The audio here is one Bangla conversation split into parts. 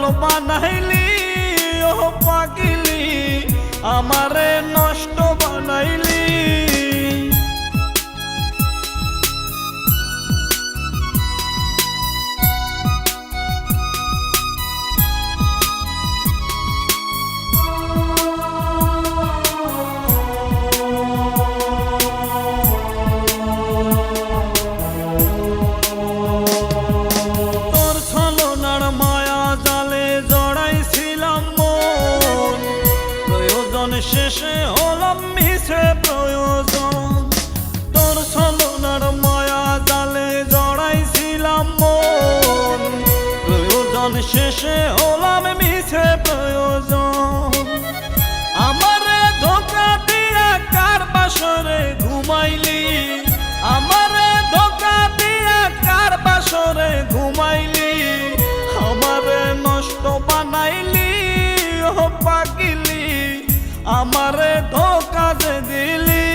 পাগল বানাইলি ও পাগিলি, আমারে নষ্ট বানাইলি। শেষে হলাম মিছে প্রয়োজন, তোর ছলনার মায়া জালে জড়াইছিলাম মন। প্রয়োজন শেষে হলাম মিছে প্রয়োজন, আমারে ধোঁকা দিয়া কার বাসরে ঘুমাইলি, আমারে ধোঁকা দিয়া কার বাসরে ঘুমাইলি, আমারে নষ্ট বানাইলি ও পাগিলি, আমারে ধোঁকা যে দিলি।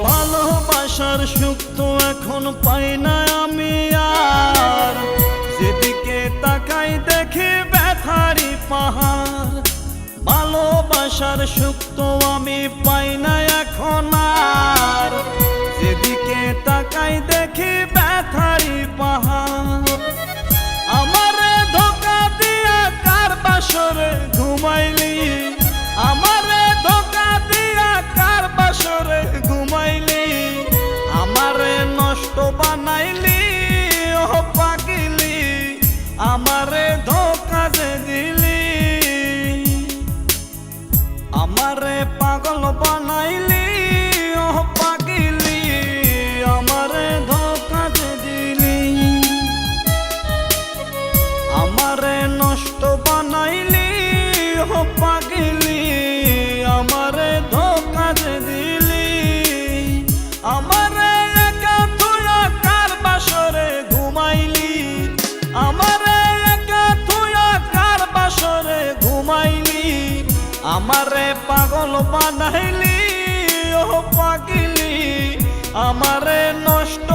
ভালোবাসার সুখ তো এখন পাই না আমি আর, যেদিকে তাকাই দেখি ব্যথারি পাহাড়। ভালোবাসার সুখ তো আমি পাই না এখন আর, যেদিকে তাকাই দেখি ব্যথারি পাহাড়। আমারে ধোঁকা দিয়া কার বাসরে ঘুমাইলি, আমারে ধোঁকা দিয়া কার বাসরে ঘুমাইলি, আমারে নষ্ট বানাইলি ও পাগিলি, আমারে ধোঁকা যে দিলি। আমারে পাগল বানাইলি ও পাগিলি, আমারে ধোঁকা যে দিলি। আমারে নষ্ট বানাইলি ও পাগিলি, আমারে ধোঁকা যে দিলি। আমারে একা থুয়া কার বাসরে ঘুমাইলি, আমারে একা থুয়া কার বাসরে ঘুমাইলি, আমারে পাগল বানাইলি ও পাগিলি, আমারে নষ্ট